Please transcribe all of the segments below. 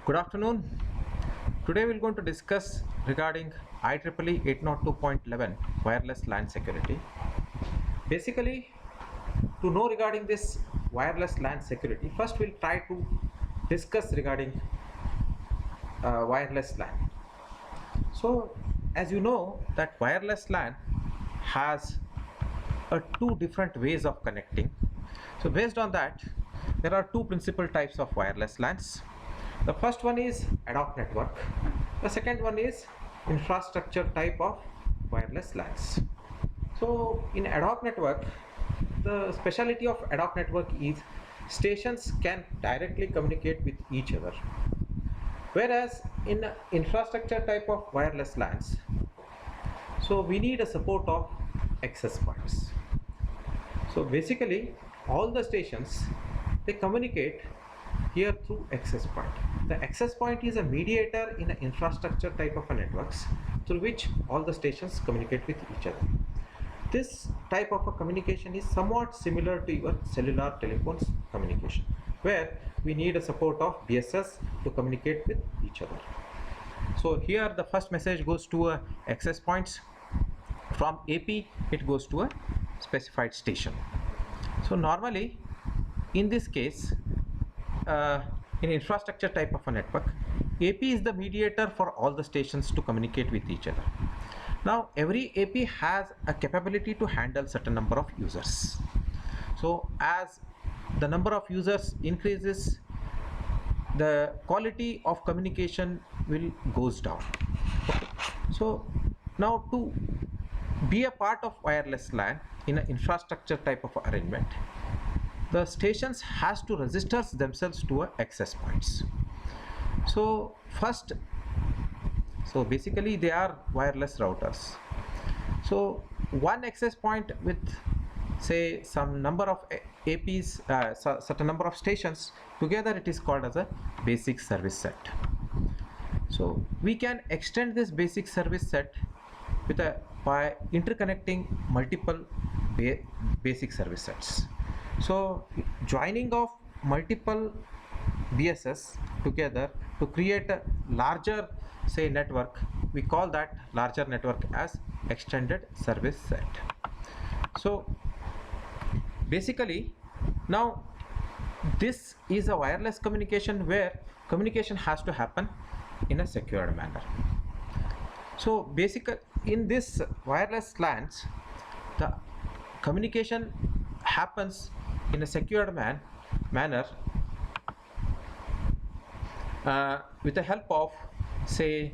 Good afternoon. Today we're going to discuss regarding IEEE 802.11 wireless LAN security. Basically, to know regarding this wireless LAN security, first we'll try to discuss regarding wireless LAN. So, as you know that wireless LAN has two different ways of connecting. So based on that, there are two principal types of wireless LANs. The first one is ad hoc network. The second one is infrastructure type of wireless LANs. So in ad hoc network, the specialty of ad hoc network is stations can directly communicate with each other. Whereas in infrastructure type of wireless LANs, so we need a support of access points. So basically all the stations, they communicate here through access point. The access point is a mediator in an infrastructure type of a networks through which all the stations communicate with each other. This type of a communication is somewhat similar to your cellular telephones communication, where we need a support of BSS to communicate with each other. So here the first message goes to a access points. From AP it goes to a specified station. So normally in this case, in infrastructure type of a network, AP is the mediator for all the stations to communicate with each other. Now every AP has a capability to handle certain number of users. So as the number of users increases, the quality of communication will goes down. Okay. So now to be a part of wireless LAN in an infrastructure type of arrangement, the stations has to register themselves to access points. So first, so basically they are wireless routers. So one access point with say some number of APs, certain number of stations together, it is called as a basic service set. So we can extend this basic service set with by interconnecting multiple basic service sets. So joining of multiple BSS together to create a larger say network, we call that larger network as extended service set. So basically now this is a wireless communication where communication has to happen in a secured manner. So basically in this wireless LANs, the communication happens in a secured manner with the help of say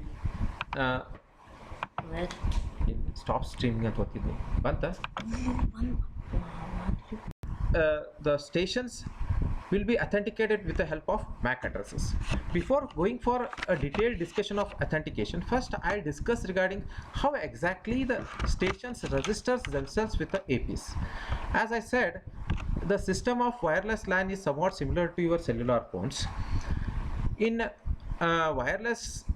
stop streaming the stations will be authenticated with the help of MAC addresses. Before going for a detailed discussion of authentication, first I'll discuss regarding how exactly the stations registers themselves with the APs. As I said, the system of wireless LAN is somewhat similar to your cellular phones. In wireless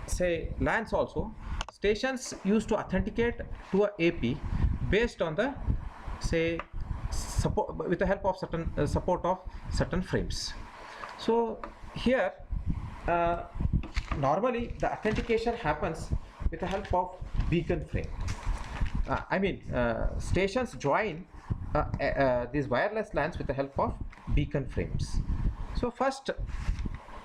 say LANs also, stations used to authenticate to a AP based on the say support with the help of certain support of certain frames. So here normally the authentication happens with the help of beacon frame. Stations join these wireless LANs with the help of beacon frames. So first,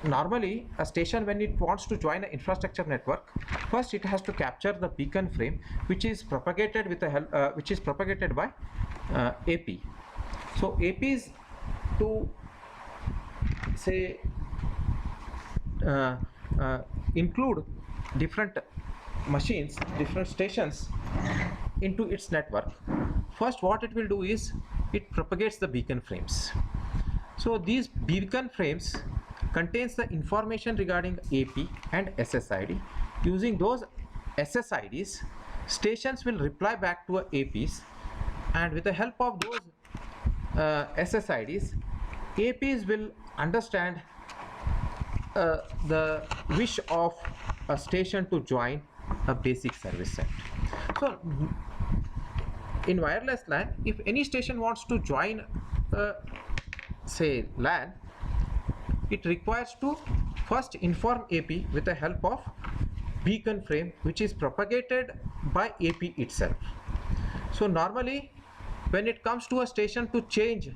normally a station, when it wants to join an infrastructure network, first it has to capture the beacon frame, which is propagated with the help which is propagated by AP. So APs to say include different machines, different stations into its network. First what it will do is it propagates the beacon frames. So these beacon frames contains the information regarding AP and SSID. Using those SSIDs, stations will reply back to APs, and with the help of those SSIDs, APs will understand the wish of a station to join a basic service set. So in wireless LAN, if any station wants to join say LAN, it requires to first inform AP with the help of beacon frame, which is propagated by AP itself. So normally when it comes to a station to change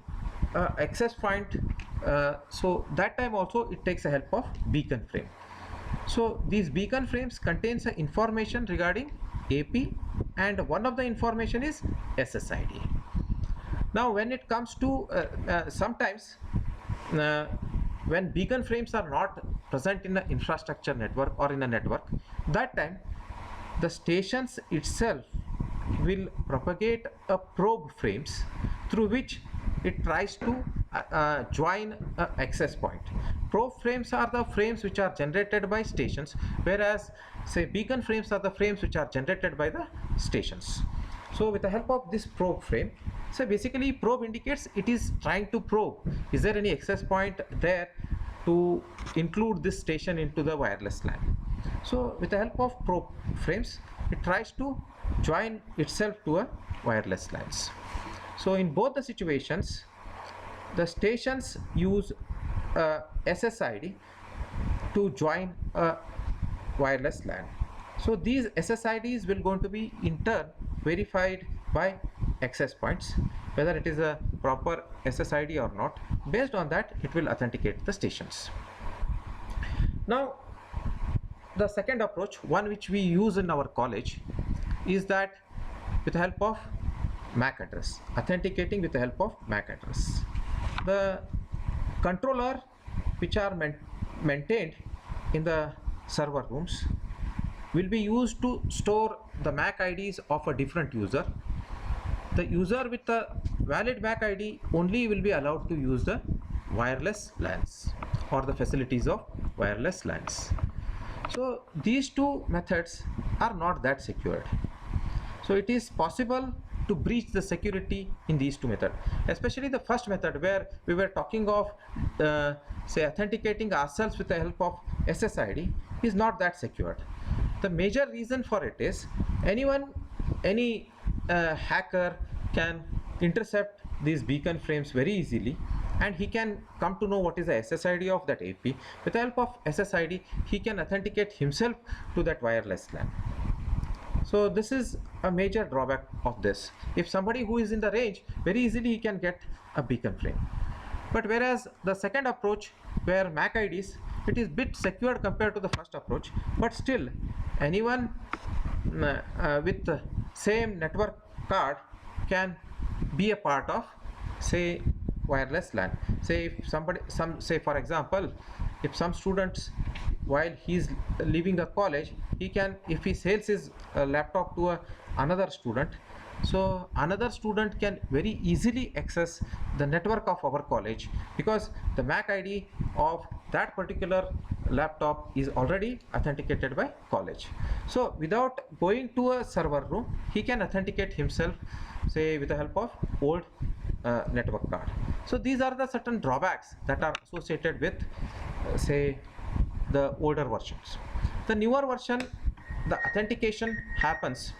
access point, so that time also it takes the help of beacon frame. So these beacon frames contains information regarding AP, and one of the information is SSID. Now when it comes to sometimes when beacon frames are not present in an infrastructure network or in a network, that time the stations itself will propagate a probe frames through which it tries to join a access point. Probe frames are the frames which are generated by stations, whereas say beacon frames are the frames which are generated by the stations. So with the help of this probe frame, so basically probe indicates it is trying to probe, is there any access point there to include this station into the wireless LAN. So with the help of probe frames, it tries to join itself to a wireless LANs. So in both the situations, the stations use SSID to join a wireless LAN. So these SSIDs will going to be in turn verified by access points, whether it is a proper SSID or not. Based on that, it will authenticate the stations. Now the second approach, one which we use in our college, is that with the help of MAC address, authenticating with the help of MAC address. The controller which are maintained in the server rooms will be used to store the MAC IDs of a different user. The user with the valid MAC ID only will be allowed to use the wireless LANs or the facilities of wireless LANs. So these two methods are not that secured. So it is possible to breach the security in these two methods, especially the first method where we were talking of say authenticating ourselves with the help of SSID is not that secured. The major reason for it is any hacker can intercept these beacon frames very easily, and he can come to know what is the SSID of that AP. With the help of SSID, he can authenticate himself to that wireless LAN. So this is a major drawback of this. If somebody who is in the range, very easily he can get a beacon frame. But whereas the second approach, where MAC IDs, it is bit secured compared to the first approach, but still anyone with the same network card can be a part of, say, wireless LAN. Say if say for example, if some students, while he is leaving the college, he can, if he sells his laptop to another student, so another student can very easily access the network of our college, because the MAC ID of that particular laptop is already authenticated by college. So without going to a server room, he can authenticate himself, say with the help of old network card. So these are the certain drawbacks that are associated with say the older versions. The newer version, the authentication happens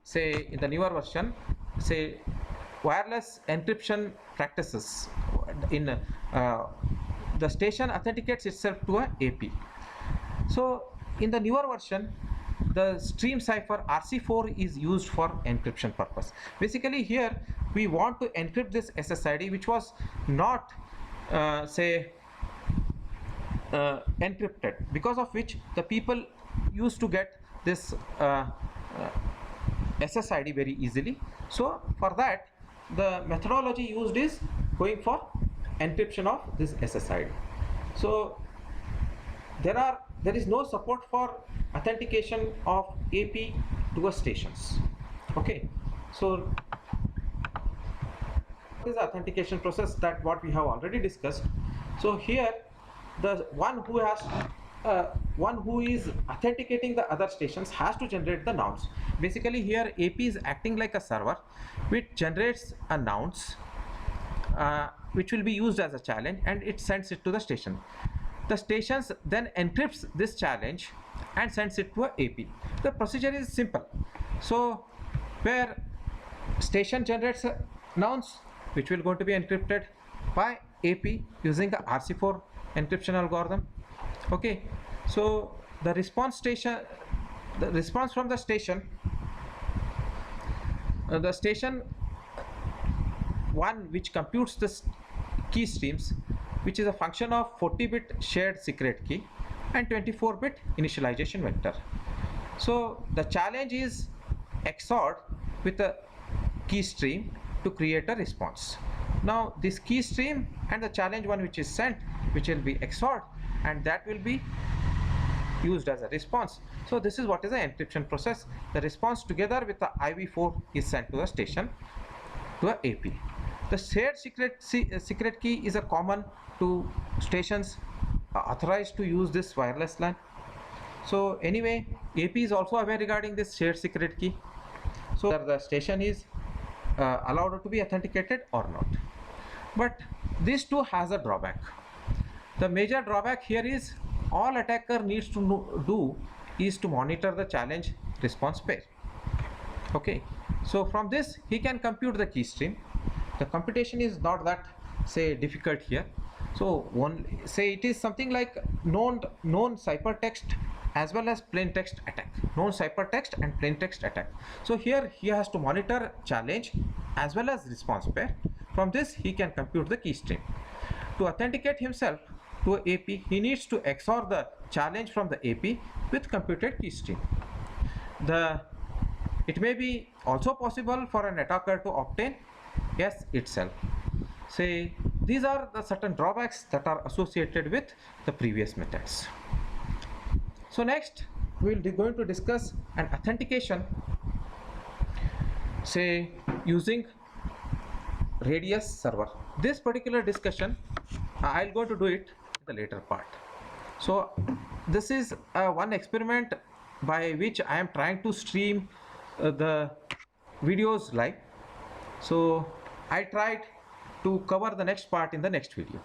say in the newer version, say wireless encryption practices in the station authenticates itself to a AP. So in the newer version, the stream cipher RC4 is used for encryption purpose. Basically here we want to encrypt this SSID, which was not encrypted, because of which the people used to get this SSID very easily. So for that, the methodology used is going for encryption of this SSID. So there is no support for authentication of AP to a stations. Okay, so what is the authentication process? That what we have already discussed. So here the one who is authenticating the other stations has to generate the nonce. Basically here AP is acting like a server which generates a nonce which will be used as a challenge, and it sends it to the station. The stations then encrypts this challenge and sends it to a AP. The procedure is simple. So where station generates a nonce which will going to be encrypted by AP using the RC4 encryption algorithm. Okay, so the response from the station, the station one which computes the key streams, which is a function of 40-bit shared secret key and 24-bit initialization vector. So the challenge is XORed with a key stream to create a response. Now this key stream and the challenge one which is sent, which will be XORed, and that will be used as a response. So this is what is the encryption process. The response together with the IV4 is sent to the station, to a AP. The shared secret key is a common to stations authorized to use this wireless LAN. So anyway, AP is also aware regarding this shared secret key. So the station is allowed to be authenticated or not. But this too has a drawback. The major drawback here is all attacker needs to do is to monitor the challenge response pair. Okay, so from this he can compute the key stream. The computation is not that say difficult here. So say it is something like known ciphertext as well as plain text attack, known ciphertext and plain text attack. So here he has to monitor challenge as well as response pair. From this he can compute the key stream. To authenticate himself to AP, he needs to XOR the challenge from the AP with computed key stream. It may be also possible for an attacker to obtain S itself. Say these are the certain drawbacks that are associated with the previous methods. So next we will be going to discuss an authentication, say using radius server. This particular discussion I'll go to do it in the later part. So this is one experiment by which I am trying to stream the videos live. So I tried to cover the next part in the next video.